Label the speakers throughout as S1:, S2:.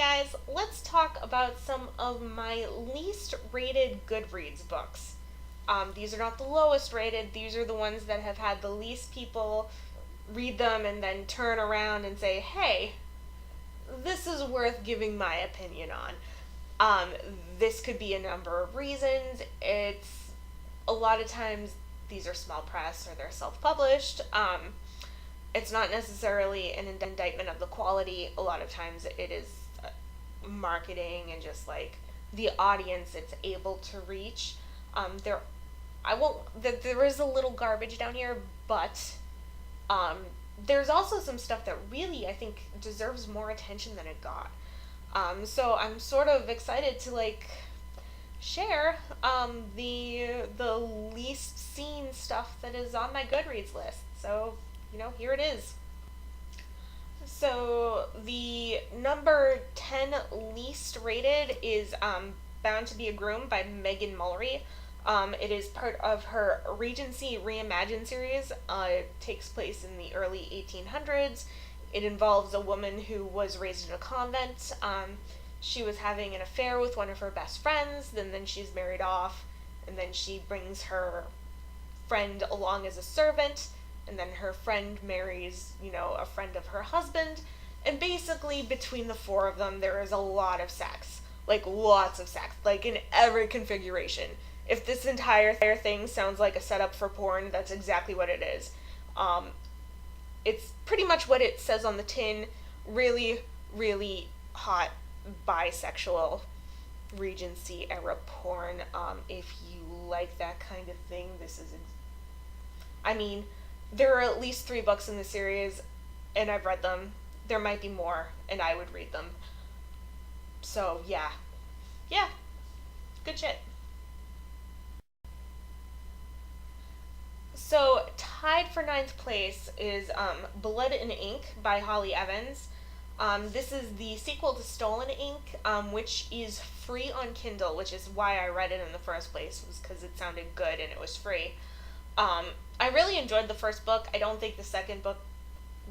S1: guys, let's talk about some of my least rated Goodreads books. These are not the lowest rated, these are the ones that have had the least people read them and then turn around and say, hey, this is worth giving my opinion on. Um, this could be a number of reasons. It's a lot of times these are small press or they're self published. It's not necessarily an indictment of the quality. A lot of times it is marketing and just like the audience it's able to reach. There, I won't. There is a little garbage down here, but um, there's also some stuff that really I think deserves more attention than it got. So I'm sort of excited to like share the least seen stuff that is on my Goodreads list. So here it is. So the number 10 least rated is Bound to Be a Groom by Megan Mullery. It is part of her Regency Reimagined series. It takes place in the early 1800s. It involves a woman who was raised in a convent. She was having an affair with one of her best friends, then she's married off, and then she brings her friend along as a servant, and then her friend marries, a friend of her husband, and basically between the four of them there is a lot of sex. Like, lots of sex. Like, in every configuration. If this entire thing sounds like a setup for porn, that's exactly what it is. It's pretty much what it says on the tin. Really, really hot bisexual Regency era porn. If you like that kind of thing, this is... I mean, there are at least 3 books in the series, and I've read them. There might be more, and I would read them. So, yeah. Yeah. Good shit. So, tied for 9th place is Blood and Ink by Holly Evans. This is the sequel to Stolen Ink, which is free on Kindle, which is why I read it in the first place, was because it sounded good and it was free. I really enjoyed the first book. I don't think the second book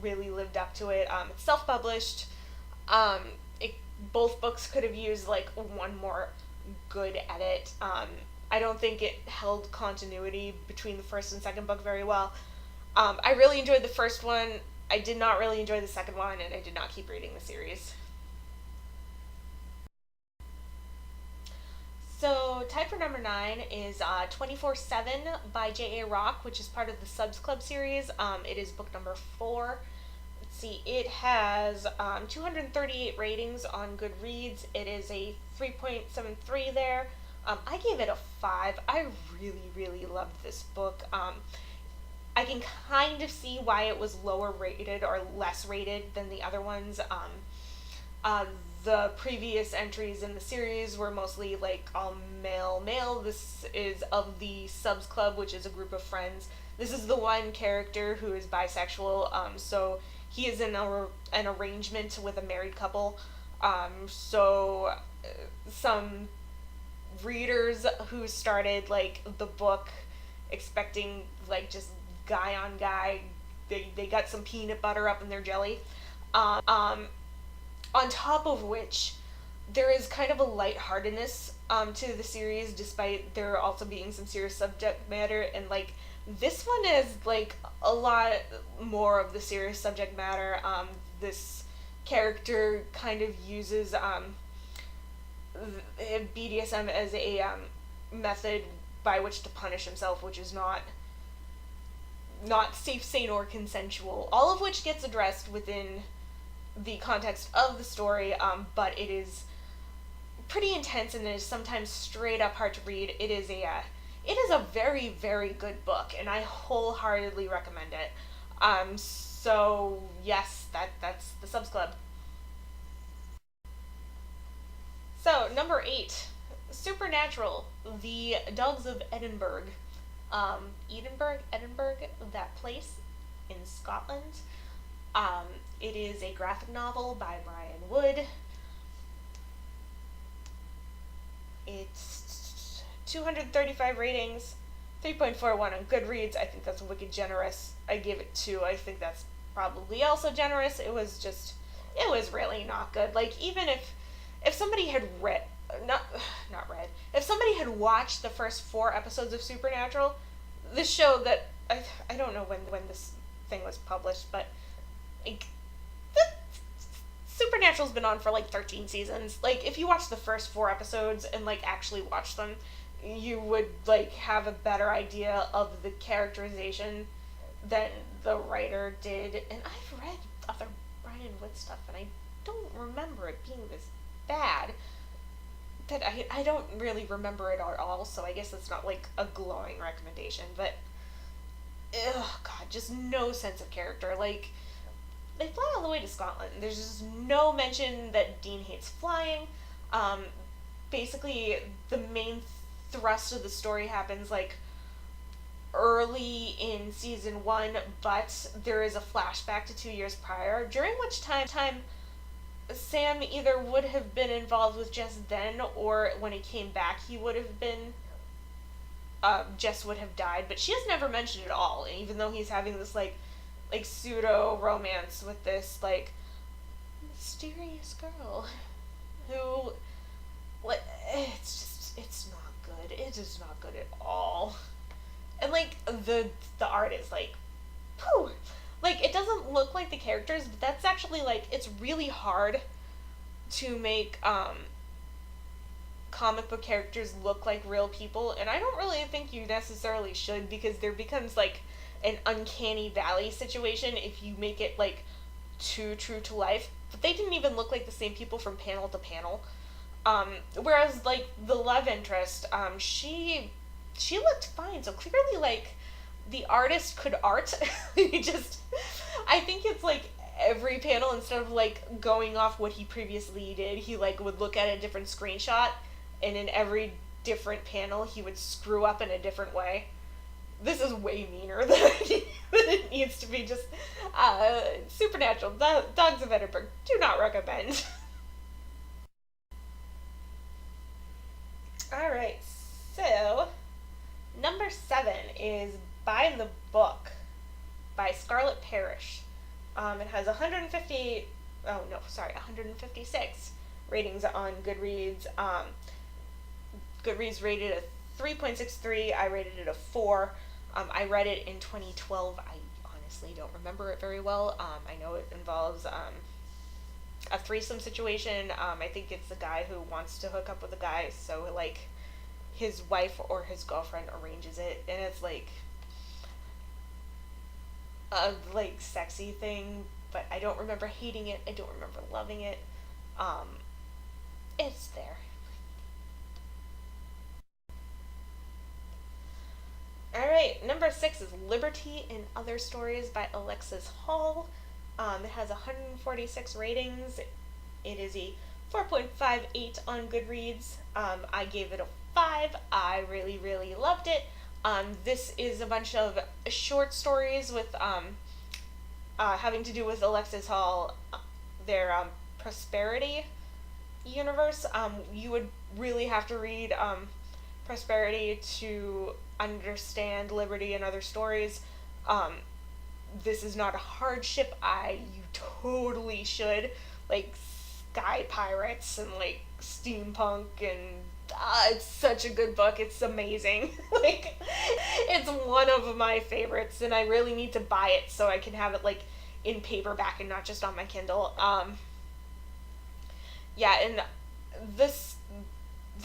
S1: really lived up to it. It's self-published. Both books could have used like one more good edit. I don't think it held continuity between the first and second book very well. I really enjoyed the first one. I did not really enjoy the second one, and I did not keep reading the series. So, tied for number 9 is 24/7 by J.A. Rock, which is part of the Subs Club series. It is book number 4. Let's see, it has 238 ratings on Goodreads. It is a 3.73 there. I gave it a 5. I really, really loved this book. I can kind of see why it was lower rated or less rated than the other ones. The previous entries in the series were mostly like all male. This is of the Subs Club, which is a group of friends. This is the one character who is bisexual, so he is in an arrangement with a married couple. Some readers who started like the book expecting like just guy on guy, they got some peanut butter up in their jelly. On top of which, there is kind of a lightheartedness to the series, despite there also being some serious subject matter, and like this one is like a lot more of the serious subject matter. This character kind of uses BDSM as a method by which to punish himself, which is not safe, sane, or consensual. All of which gets addressed within the context of the story, but it is pretty intense and it is sometimes straight up hard to read. It is a very, very good book, and I wholeheartedly recommend it. So yes, that's the Subs Club. So number 8, Supernatural, The Dogs of Edinburgh. Edinburgh, that place in Scotland. It is a graphic novel by Brian Wood. It's 235 ratings, 3.41 on Goodreads. I think that's wicked generous. I gave it 2. I think that's probably also generous. It was really not good. Like, even if if somebody had read, not not read, if somebody had watched the first 4 episodes of Supernatural, this show that I don't know when this thing was published, but like the, Supernatural's been on for like 13 seasons. Like if you watch the first 4 episodes and like actually watch them, you would like have a better idea of the characterization than the writer did. And I've read other Brian Wood stuff, and I don't remember it being this bad. That I don't really remember it at all, so I guess it's not like a glowing recommendation. But, ugh, God, just no sense of character. Like, they fly all the way to Scotland. There's just no mention that Dean hates flying. Um, Basically, the main thrust of the story happens like early in season 1, but there is a flashback to 2 years prior, during which time Sam either would have been involved with Jess then, or when he came back he would have been, Jess would have died, but she has never mentioned it at all, even though he's having this like pseudo romance with this like mysterious girl who, like, it's not good. It is not good at all. And like the art is like, pooh, like it doesn't look like the characters, but that's actually like, it's really hard to make comic book characters look like real people, and I don't really think you necessarily should, because there becomes like an uncanny valley situation if you make it like too true to life. But they didn't even look like the same people from panel to panel. Whereas like the love interest, she looked fine. So clearly, like, the artist could art. He just, I think it's like every panel, instead of like going off what he previously did, he like would look at a different screenshot, and in every different panel he would screw up in a different way. This is way meaner than it needs to be. Just Supernatural, Dogs of Edinburgh, do not recommend. Alright, so number 7 is By the Book by Scarlett Parrish. It has 156 ratings on Goodreads. Goodreads rated a 3.63. I rated it a 4. I read it in 2012. I honestly don't remember it very well. I know it involves a threesome situation. I think it's the guy who wants to hook up with a guy, so like his wife or his girlfriend arranges it, and it's like a like sexy thing, but I don't remember hating it. I don't remember loving it. It's there. Alright, number 6 is Liberty and Other Stories by Alexis Hall. It has 146 ratings. It is a 4.58 on Goodreads. I gave it a 5. I really, really loved it. This is a bunch of short stories with having to do with Alexis Hall, their Prosperity universe. You would really have to read Prosperity to understand Liberty and Other Stories. This is not a hardship. You totally should. Like, sky pirates and like steampunk, and it's such a good book. It's amazing. Like, it's one of my favorites, and I really need to buy it so I can have it like in paperback and not just on my Kindle. Yeah, and the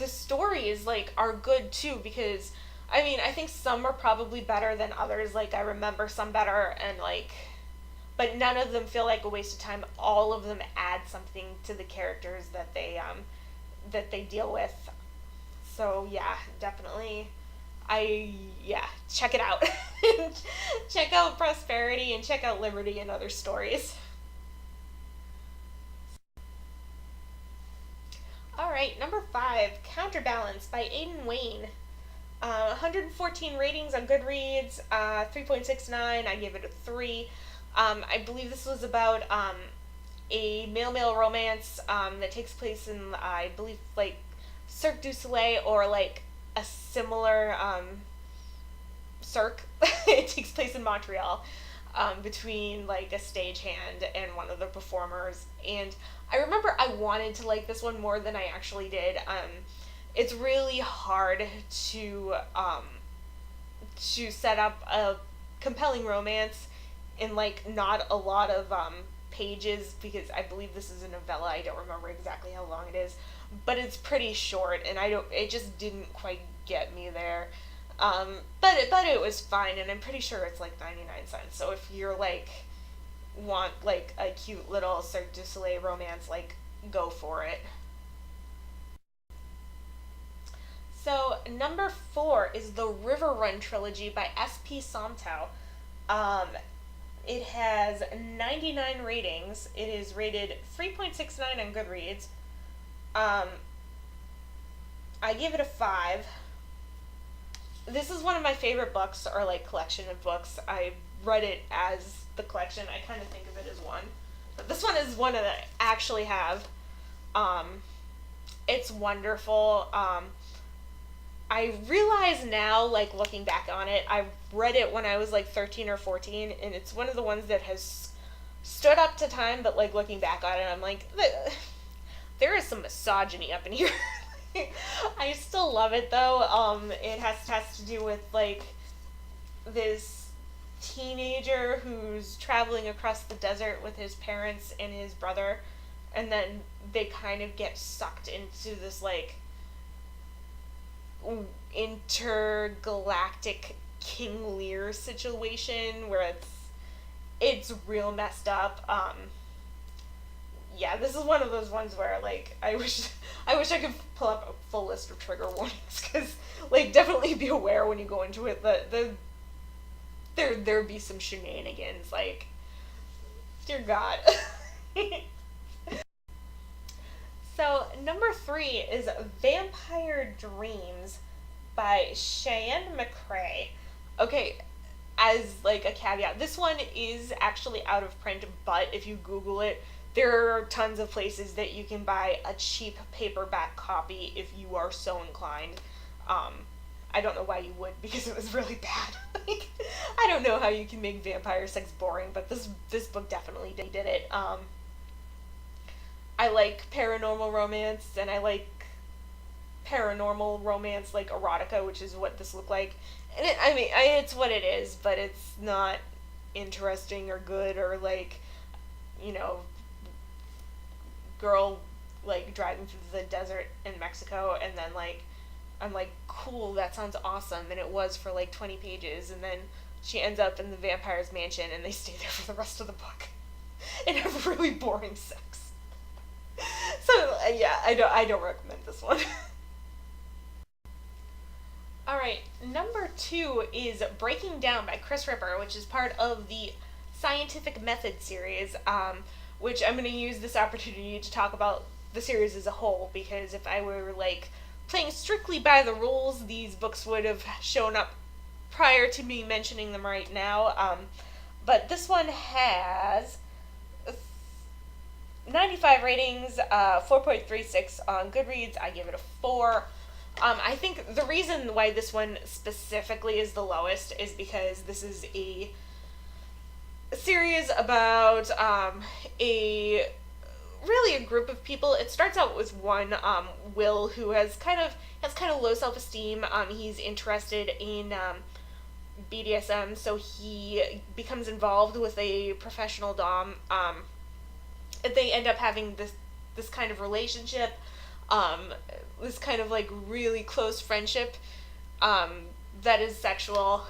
S1: stories like are good too, because I mean, I think some are probably better than others. Like, I remember some better, and like, but none of them feel like a waste of time. All of them add something to the characters that they deal with. So yeah, definitely, check it out. Check out Prosperity and check out Liberty and Other Stories. Alright, number 5, Counterbalance by Aidan Wayne. 114 ratings on Goodreads, 3.69. I gave it a 3. I believe this was about a male-male romance that takes place in, I believe, like, Cirque du Soleil, or like a similar cirque. It takes place in Montreal. between like a stagehand and one of the performers. And I remember I wanted to like this one more than I actually did. It's really hard to set up a compelling romance in like not a lot of pages, because I believe this is a novella. I don't remember exactly how long it is, but it's pretty short, and I don't. It just didn't quite get me there. But it was fine, and I'm pretty sure it's like 99 cents. So if you're like want like a cute little Cirque du Soleil romance, like go for it. So number 4 is the Riverrun trilogy by S.P. Somtow. Um, it has 99 ratings. It is rated 3.69 on Goodreads. Um, I give it a 5. This is one of my favorite books, or like collection of books. I read it as the collection. I kind of think of it as one. But this one is one that I actually have. Um, it's wonderful. I realize now, like looking back on it, I read it when I was like 13 or 14, and it's one of the ones that has stood up to time, but like looking back on it, I'm like, there is some misogyny up in here. I still love it though. It has to do with like this teenager who's traveling across the desert with his parents and his brother, and then they kind of get sucked into this like intergalactic King Lear situation where it's real messed up. Yeah, this is one of those ones where like I wish I could pull up a full list of trigger warnings, because like definitely be aware when you go into it that there'd be some shenanigans, like dear God. So number 3 is Vampire Dreams by Cheyenne McCrae. Okay, as like a caveat, this one is actually out of print, but if you Google it, there are tons of places that you can buy a cheap paperback copy if you are so inclined. Um, I don't know why you would, because it was really bad. Like, I don't know how you can make vampire sex boring, but this book definitely did it. I like paranormal romance, and I like paranormal romance like erotica, which is what this looked like. And it's what it is, but it's not interesting or good, or like, you know, girl like driving through the desert in Mexico, and then like I'm like, cool, that sounds awesome, and it was for like 20 pages, and then she ends up in the vampire's mansion, and they stay there for the rest of the book and have really boring sex. So yeah, I don't recommend this one. All right, number 2 is Breaking Down by Chris Ripper, which is part of the Scientific Method series, which I'm going to use this opportunity to talk about the series as a whole, because if I were like playing strictly by the rules, these books would have shown up prior to me mentioning them right now. But this one has 95 ratings, 4.36 on Goodreads. I give it a 4. I think the reason why this one specifically is the lowest is because this is a series about a really a group of people. It starts out with one, Will, who has kind of low self-esteem. He's interested in BDSM, so he becomes involved with a professional dom. They end up having this kind of relationship, this kind of like really close friendship, that is sexual,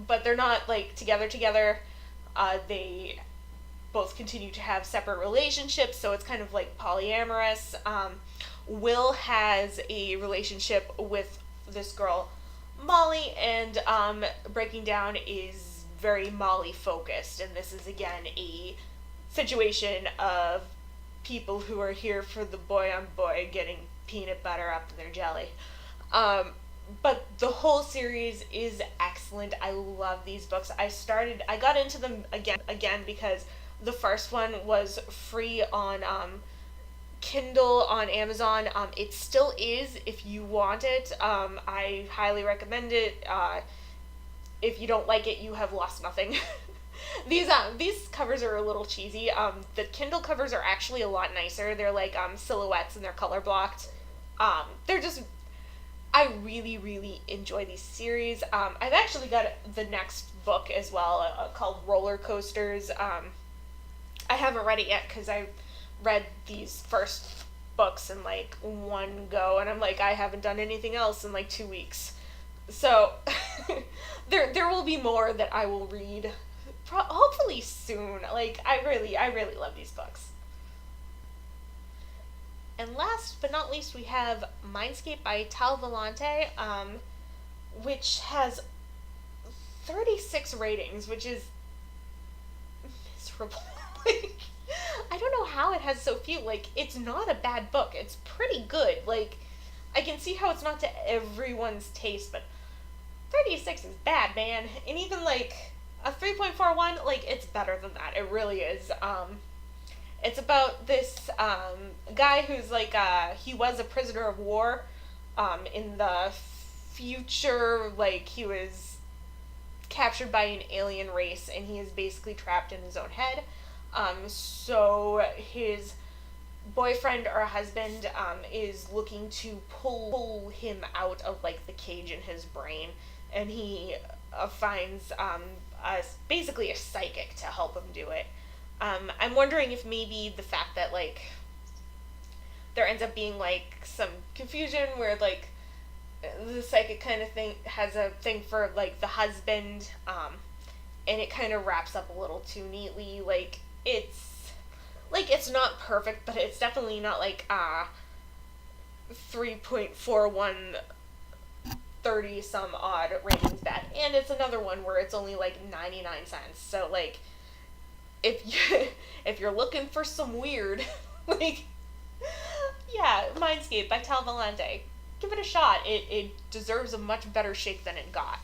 S1: but they're not like together. They both continue to have separate relationships, so it's kind of like polyamorous. Will has a relationship with this girl, Molly, and Breaking Down is very Molly focused, and this is again a situation of people who are here for the boy on boy getting peanut butter up in their jelly. But the whole series is excellent. I love these books. I got into them again because the first one was free on Kindle on Amazon. It still is if you want it. I highly recommend it. if you don't like it, you have lost nothing. These covers are a little cheesy. The Kindle covers are actually a lot nicer. They're like silhouettes and they're color blocked. They're just I really really enjoy these series. I've actually got the next book as well called Roller Coasters. I haven't read it yet because I read these first books in like one go, and I'm like I haven't done anything else in like 2 weeks. So there will be more that I will read hopefully soon. Like I really love these books. And last but not least, we have Mindscape by Tal Vellante, which has 36 ratings, which is miserable. Like, I don't know how it has so few. Like, it's not a bad book. It's pretty good. Like, I can see how it's not to everyone's taste, but 36 is bad, man. And even, like, a 3.41, like, it's better than that. It really is. It's about this guy who's like he was a prisoner of war in the future. Like he was captured by an alien race, and he is basically trapped in his own head. So his boyfriend or husband is looking to pull him out of like the cage in his brain, and he finds basically a psychic to help him do it. I'm wondering if maybe the fact that, like, there ends up being, like, some confusion where, like, the psychic kind of thing has a thing for, like, the husband, and it kind of wraps up a little too neatly. It's not perfect, but it's definitely not, like, 3.41 30 some odd ratings bad. And it's another one where it's only, like, 99 cents. So, like, if you're looking for some weird, like, yeah, Mindscape by Tal Vellante, give it a shot. It deserves a much better shake than it got.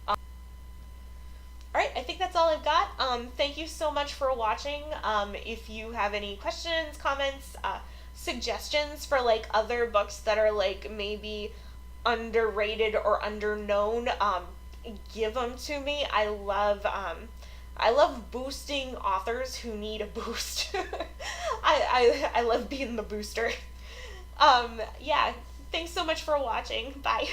S1: Alright, I think that's all I've got. Thank you so much for watching. If you have any questions, comments, suggestions for, like, other books that are, like, maybe underrated or underknown, give them to me. I love boosting authors who need a boost. I love being the booster. Yeah, thanks so much for watching. Bye.